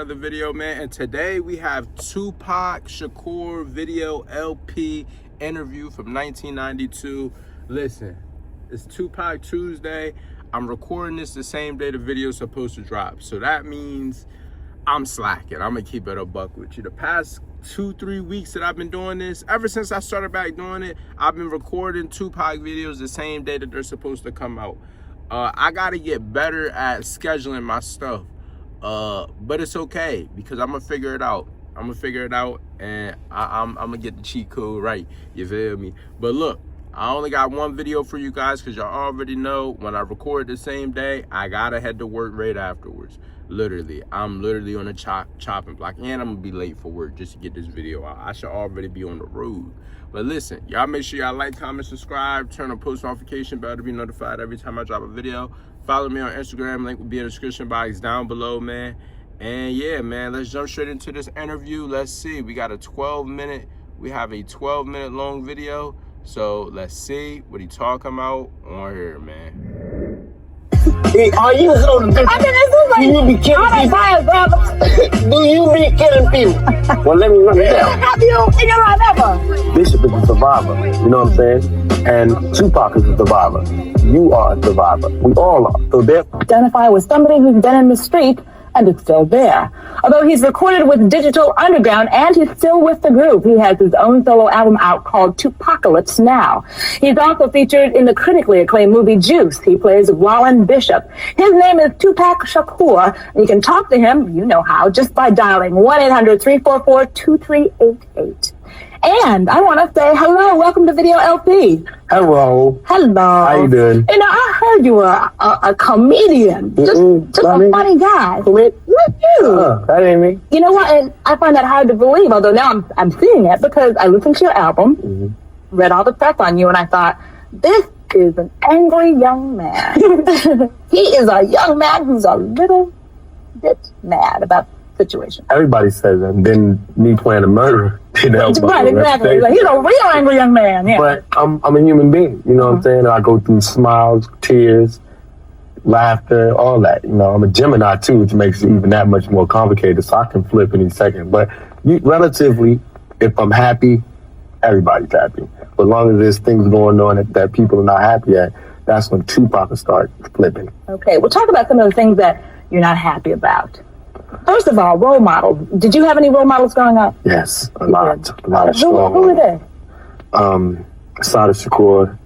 Another video, man, and today we have Tupac Shakur video LP interview from 1992. Listen, it's Tupac Tuesday. I'm recording this the same day the video's supposed to drop, so that means I'm slacking. I'm gonna keep it a buck with you. The past 2-3 weeks that I've been doing this, ever since I started back doing it, I've been recording Tupac videos the same day that they're supposed to come out. I gotta get better at scheduling my stuff. But it's okay because I'm gonna figure it out. And I'm gonna get the cheat code right. You feel me? But look, I only got one video for you guys because y'all already know when I record the same day, I gotta head to work right afterwards. I'm literally on a chopping block, and I'm gonna be late for work just to get this video out. I should already be on the road. But listen, y'all make sure y'all like, comment, subscribe, turn on post notification bell to be notified every time I drop a video. Follow me on Instagram, link will be in the description box down below, man. And yeah, man, let's jump straight into this interview. Let's see, we have a 12-minute long video. So let's see what he talking about on here, man. Hey, are you so I mean, this is like, do you be killing people? Do you be killing people? Well, let me run it down. have you in your life ever? Bishop is a survivor, you know what I'm saying? And Tupac is a survivor. You are a survivor. We all are. So therefore, Identify with somebody who's been in the street and is still there. Although he's recorded with Digital Underground and he's still with the group, he has his own solo album out called Tupacalypse now. He's also featured in the critically acclaimed movie Juice. He plays Wallen Bishop. His name is Tupac Shakur, and you can talk to him, you know how, just by dialing 1-800-344-2388. And I want to say hello, welcome to Video LP. hello. Hello. How you doing? You know, I heard you were a comedian, just a funny guy. Look you. That ain't me. You know what? And I find that hard to believe, although now I'm seeing it because I listened to your album, read all the press on you, and I thought, this is an angry young man. He is a young man who's a little bit mad about the situation. Everybody says that. And then me playing a murderer didn't help. Right, exactly. Like, he's a real angry young man. Yeah. But I'm a human being, you know what I'm saying? I go through smiles, tears, laughter, all that. You know, I'm a Gemini too, which makes it even that much more complicated, so I can flip any second. But relatively, if I'm happy, everybody's happy. But as long as there's things going on that people are not happy at, that's when Tupac will start flipping. Okay, we'll talk about some of the things that you're not happy about. First of all, role models. Did you have any role models growing up? Yes, a lot of strong. Who were they? Sada Shakur,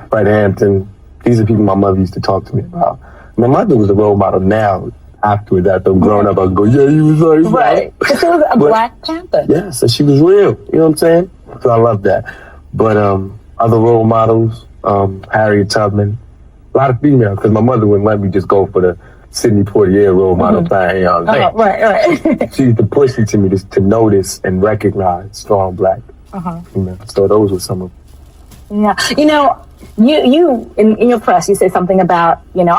Fred Hampton. These are people my mother used to talk to me about. My mother was a role model now. After that, though, growing up, I was going, yeah, you was right. Because she was a Black Panther. Yeah, so she was real. You know what I'm saying? So I love that. But other role models, Harriet Tubman, a lot of females, because my mother wouldn't let me just go for the Sidney Poitier role model thing. You know what I'm saying? Right. She used to push it to me to notice and recognize strong Black females. So those were some of them. Yeah. You know, you in your press, you say something about, you know,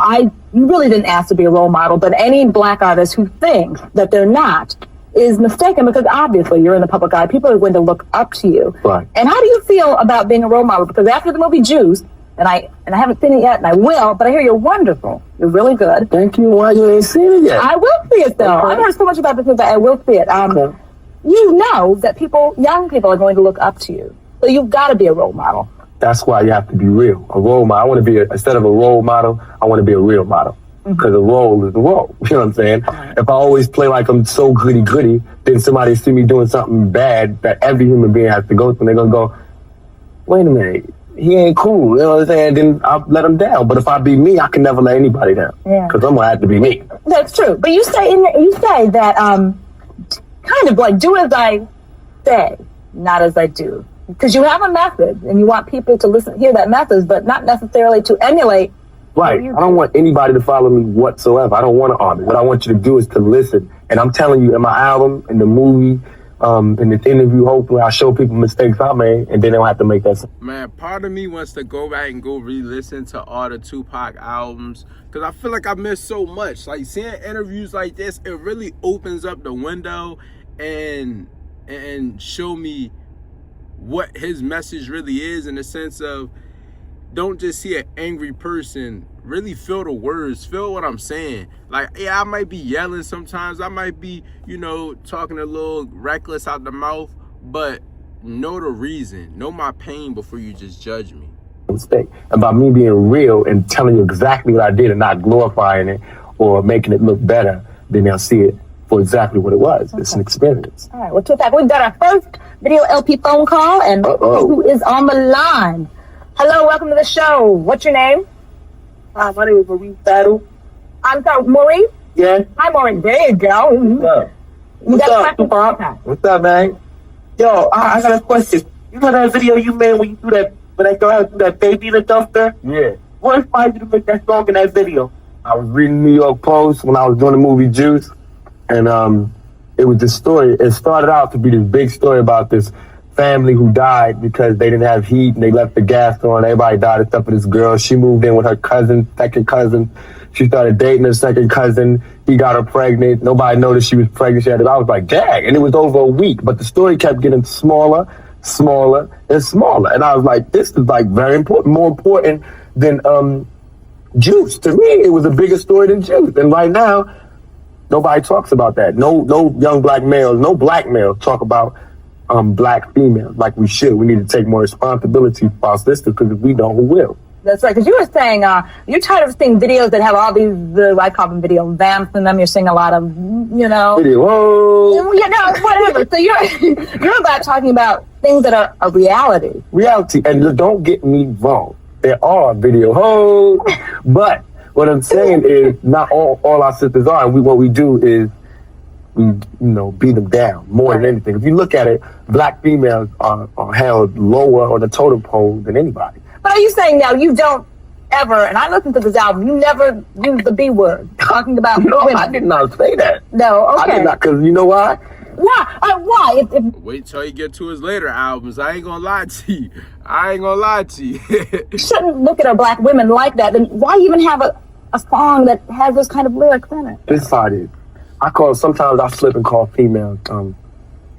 you really didn't ask to be a role model, but any Black artist who thinks that they're not is mistaken because obviously you're in the public eye. People are going to look up to you. Right. And how do you feel about being a role model? Because after the movie Juice, and I haven't seen it yet, and I will, but I hear you're wonderful. You're really good. Thank you. Why you ain't seen it yet? I will see it, though. Okay. I've heard so much about this, but I will see it. Okay. You know that young people are going to look up to you. So you've got to be a role model. That's why you have to be real. A role model. I want to be, instead of a role model, I want to be a real model. Because a role is a role. You know what I'm saying? If I always play like I'm so goody, then somebody see me doing something bad that every human being has to go through, and they're going to go, wait a minute, he ain't cool. You know what I'm saying? Then I'll let him down. But if I be me, I can never let anybody down. Yeah. Because I'm going to have to be me. That's true. But you say that kind of like do as I say, not as I do. Because you have a message and you want people to hear that message, but not necessarily to emulate. Right. I don't want anybody to follow me whatsoever. I don't want an army. What I want you to do is to listen. And I'm telling you, in my album, in the movie, in this interview, hopefully I show people mistakes I made, and then they don't have to make that. Man, part of me wants to go back and go re-listen to all the Tupac albums because I feel like I missed so much. Like, seeing interviews like this, it really opens up the window and show me what his message really is, in the sense of don't just see an angry person really feel the words, feel what I'm saying. Like, yeah, I might be yelling sometimes. I might be, you know, talking a little reckless out the mouth, but know the reason. Know my pain before you just judge me. Mistake. About me being real and telling you exactly what I did and not glorifying it or making it look better, then they'll see it for exactly what it was. Okay. It's an experience. All right. Well, Tupac, we've got our first video LP phone call, and who is on the line? Hello, welcome to the show. What's your name? Hi, my name is Maurice Battle. I'm sorry, Maurice? Yeah. Hi, Maurice. There you go. What's up, Tupac? What's up, man? Yo, I got a question. You know that video you made when you threw that, when that girl threw that baby in the dumpster? Yeah. What inspired you to make that song in that video? I was reading New York Post when I was doing the movie Juice, and it was this story. It started out to be this big story about this family who died because they didn't have heat and they left the gas on. Everybody died except for this girl. She moved in with her cousin, second cousin. She started dating her second cousin. He got her pregnant. Nobody noticed she was pregnant. I was like, dang. And it was over a week, but the story kept getting smaller, smaller, and smaller. And I was like, this is like very important, more important than Juice. To me, it was a bigger story than Juice. And right now, nobody talks about that. No young black males, no black males talk about black females like we should. We need to take more responsibility for our sisters, because if we don't, who will? That's right, because you were saying you're tired of seeing videos that have all these, I call them video vamps in them. You're seeing a lot of, you know. Video, whoa. You know, whatever. So you're about talking about things that are a reality. Reality, and don't get me wrong. There are video hoes, but what I'm saying is not all our sisters are. And what we do is we, beat them down more than anything. If you look at it, black females are held lower on the totem pole than anybody. But are you saying now you don't ever, and I listened to this album, you never use the B word, talking about No, women. I did not say that. No, okay. I did not, because you know why? Why? Why? Wait till you get to his later albums. I ain't gonna lie to you. You shouldn't look at our black women like that. Then why even have a song that has this kind of lyrics in it? This is how it is. Sometimes I slip and call females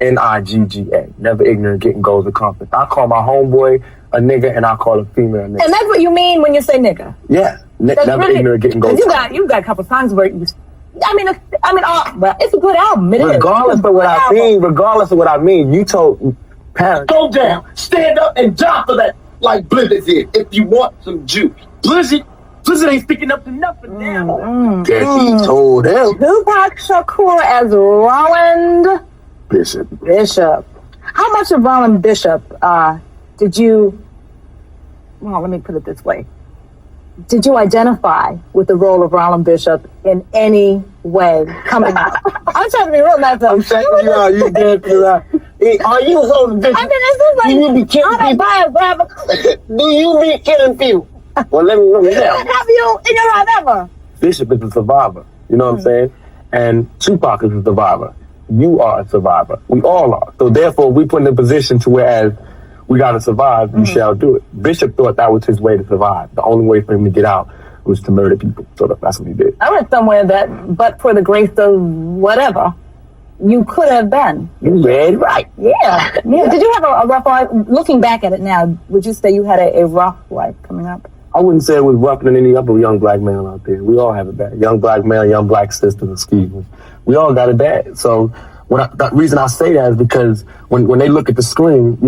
N-I-G-G-A. Never ignorant, getting goals accomplished. I call my homeboy a nigga, and I call a female a nigga. And that's what you mean when you say nigga? Yeah. Never really, ignorant, getting goals accomplished. You've got a couple songs where you... well, it's a good album. Regardless of what I mean, you told parents, Go down, stand up, and die for that, like Blizzard did, if you want some juice. Blizzard ain't sticking up to nothing now. He told them. Tupac Shakur as Roland Bishop. How much of Roland Bishop did you... Well, let me put it this way. Did you identify with the role of Roland Bishop in any way coming up? I'm trying to be real nice. I'm checking you out. You dead for that. Are you Roland Bishop? I mean, this is like... Do you be killing people? Do you be killing people? Well, let me tell you. Have you in your life ever? Bishop is a survivor. You know what I'm saying? And Tupac is a survivor. You are a survivor. We all are. So therefore, we put in a position to whereas we got to survive, you shall do it. Bishop thought that was his way to survive. The only way for him to get out was to murder people. So that's what he did. I read somewhere that, but for the grace of whatever, you could have been. You read right. Yeah. Did you have a rough life? Looking back at it now, would you say you had a rough life coming up? I wouldn't say it was rougher than any other young black man out there. We all have it bad. Young black man, young black sisters, excuse me. We all got it bad. So the reason I say that is because when they look at the screen,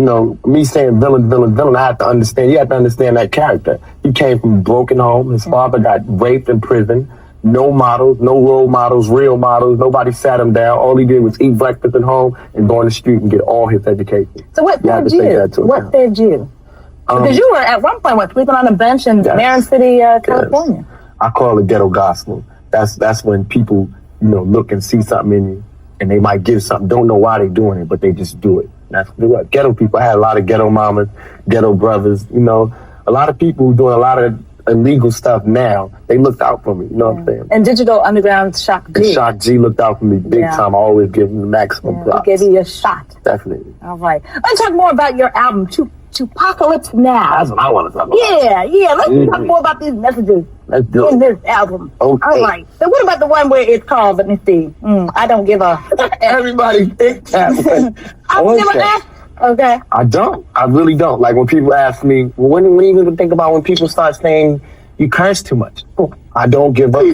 me saying villain, I have to understand. You have to understand that character. He came from a broken home. His father got raped in prison. No models, no role models, real models. Nobody sat him down. All he did was eat breakfast at home and go on the street and get all his education. So what saved you? What saved you? Because you were at one point sleeping on a bench in Marin City, California. Yes. I call it ghetto gospel. That's when people, look and see something in you, and they might give something, don't know why they're doing it, but they just do it. That's what ghetto people. I had a lot of ghetto mamas, ghetto brothers. A lot of people who doing a lot of illegal stuff now. They looked out for me. You know what I'm saying? And Digital Underground Shock G. And Shock G looked out for me big time. I always give him the maximum props. He gave you a shot. Definitely. All right. Let's talk more about your album, Tupacalypse Now. That's what I want to talk about. Yeah. Let's talk more about these messages in this album. Okay. All right. So what about the one where it's called, let me see, I don't give a... Everybody think that way. I don't give a F. Okay. I don't. I really don't. Like when people ask me, when are you going to think about when people start saying You curse too much. I don't give up.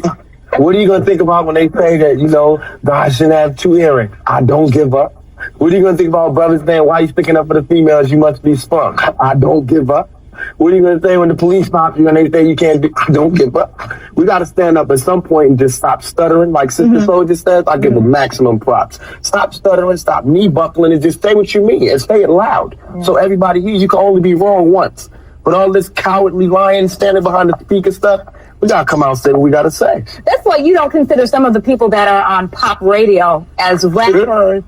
What are you going to think about when they say that, you know, God shouldn't have 2 earrings? I don't give up. What are you going to think about brothers saying, why you sticking up for the females? You must be spunk. I don't give up. What are you going to say when the police stop you and they say you can't do? I don't give up. We got to stand up at some point and just stop stuttering. Like Sister Soldier says, I give them maximum props. Stop stuttering, stop knee buckling, and just say what you mean and say it loud. So everybody hears. You can only be wrong once. But all this cowardly lying, standing behind the speaker stuff, we got to come out and say what we got to say. That's why you don't consider some of the people that are on pop radio as rappers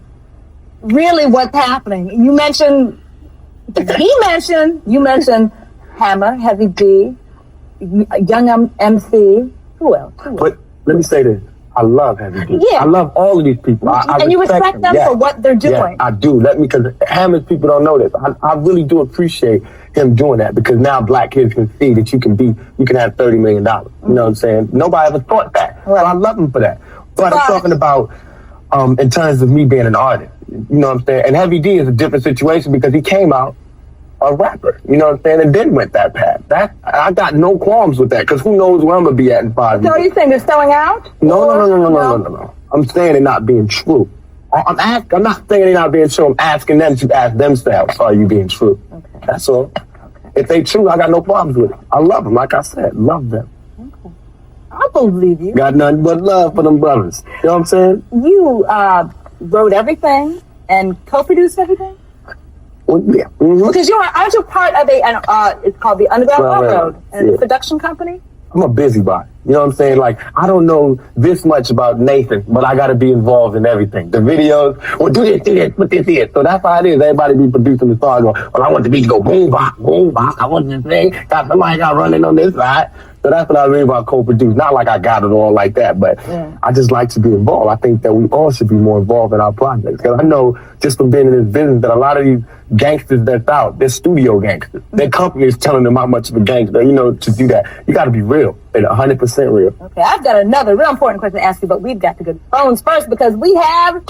really what's happening. You mentioned Hammer, Heavy D, Young MC. Who else? But let me say this. I love Heavy D. Yeah. I love all of these people. And you respect them for what they're doing. Yeah, I do. Because Hammer's people don't know this. I really do appreciate him doing that because now black kids can see that you can have $30 million. You know what I'm saying? Nobody ever thought that. Right. So I love him for that. But I'm talking about in terms of me being an artist. You know what I'm saying? And Heavy D is a different situation because he came out a rapper, you know what I'm saying, and then went that path. I got no qualms with that, because who knows where I'm going to be at in 5 years. So are you saying they're selling out? No. I'm saying they're not being true. I'm not saying they're not being true. I'm asking them to ask themselves, are you being true? Okay. That's all. Okay. If they true, I got no problems with it. I love them, like I said, love them. Okay. I believe you. Got nothing but love for them brothers. You know what I'm saying? You wrote everything and co-produced everything? Well, yeah. Mm-hmm. Because aren't you part of it's called the Underground Railroad, a production company? I'm a busybody. You know what I'm saying? Like, I don't know this much about Nathan, but I got to be involved in everything. The videos, do this, put this in. So that's how it is. Everybody be producing the song. Well, I want the beat to go boom, bop, boom, bop. I want this thing. Got somebody got running on this side. So that's what I mean by co-produce. Not like I got it all like that, but I just like to be involved. I think that we all should be more involved in our projects. Because I know just from being in this business that a lot of these gangsters that's out, they're studio gangsters. Their company is telling them how much of a gangster, to do that. You got to be real, and 100% real. Okay, I've got another real important question to ask you, but we've got to go to phones first because we have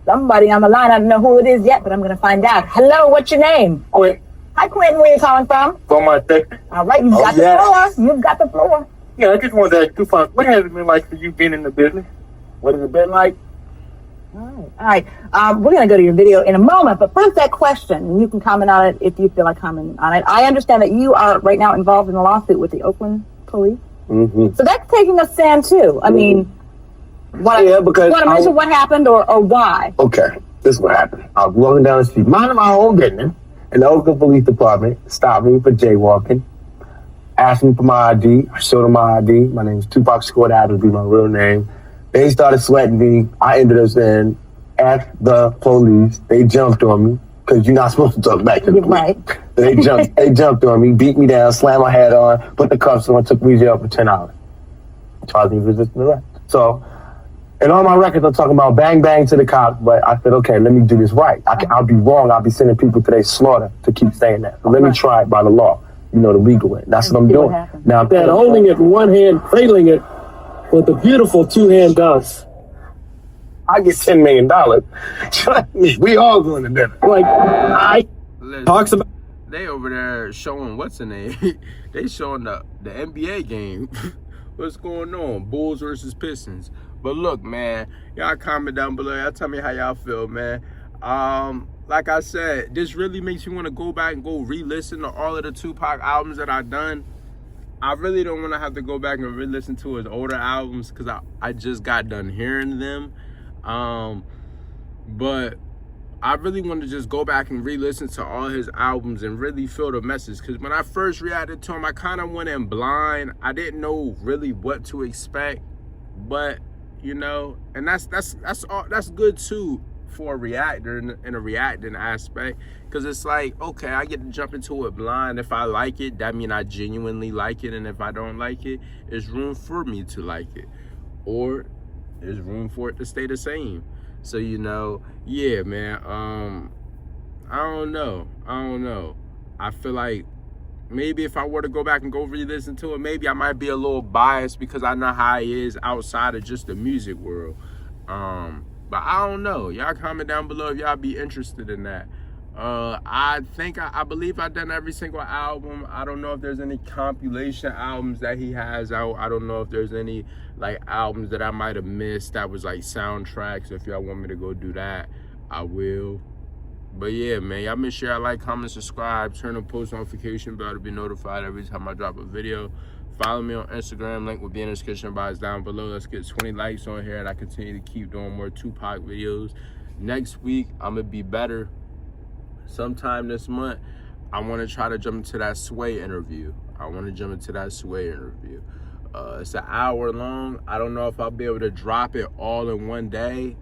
somebody on the line. I don't know who it is yet, but I'm going to find out. Hello, what's your name? Quentin. Hi, Quentin. Where are you calling from? From my Texas. All right, you've got the floor. You've got the floor. Yeah, I just wanted to ask Tupac, what has it been like for you being in the business? What has it been like? All right. We're going to go to your video in a moment, but first that question, and you can comment on it if you feel like commenting on it. I understand that you are right now involved in a lawsuit with the Oakland police. Mm-hmm. So that's taking a stand too. I mean, because you want to mention what happened or why? Okay, this is what happened. I was walking down the street, minding my own business, and the Oakland Police Department stopped me for jaywalking, asked me for my ID. I showed them my ID. My name is Tupac Shakur, that happens to be my real name. They started sweating me. I ended up saying, "Ask the police." They jumped on me because you're not supposed to talk back to the police. Right. They jumped on me, beat me down, slammed my head on, put the cuffs on, took me to jail for 10 hours. Charged me with resisting arrest. So, in all my records, I'm talking about bang bang to the cops, but I said, okay, let me do this right. I'll be wrong. I'll be sending people to their slaughter to keep saying that. So let me try it by the law, the legal way. That's what I'm doing. Now, that holding it with one hand, cradling it with a beautiful two-hand dance. I get $10 million. Trust me, we all going to dinner. Talks about. They over there showing what's the name? They showing the NBA game. What's going on? Bulls versus Pistons. But look, man, y'all comment down below. Y'all tell me how y'all feel, man. Like I said, this really makes you want to go back and go re-listen to all of the Tupac albums that I've done. I really don't want to have to go back and re-listen to his older albums because I just got done hearing them. But I really want to just go back and re-listen to all his albums and really feel the message. Because when I first reacted to him, I kind of went in blind. I didn't know really what to expect. But, and that's good too for a reactor in a reacting aspect. Because it's like, okay, I get to jump into it blind. If I like it, that means I genuinely like it. And if I don't like it, there's room for me to like it. Or there's room for it to stay the same. So, yeah, man, I don't know. I feel like maybe if I were to go back and go re-listen to it, maybe I might be a little biased because I know how he is outside of just the music world. But I don't know. Y'all comment down below if y'all be interested in that. I believe I've done every single album. I don't know if there's any compilation albums that he has out. I don't know if there's any like albums that I might have missed that was like soundtracks. If y'all want me to go do that, I will. But yeah, man, y'all make sure y'all like, comment, subscribe, turn on post notification bell to be notified every time I drop a video. Follow me on Instagram, link will be in the description box down below. Let's get 20 likes on here and I continue to keep doing more Tupac videos. Next week, I'm gonna be better. Sometime this month, I wanna try to jump into that Sway interview. It's an hour long. I don't know if I'll be able to drop it all in one day,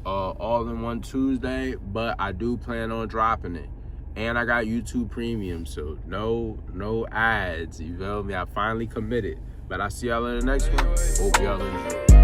all in one Tuesday, but I do plan on dropping it. And I got YouTube Premium, so no ads, you feel me? I finally committed. But I'll see y'all in the next one. Hope y'all enjoy.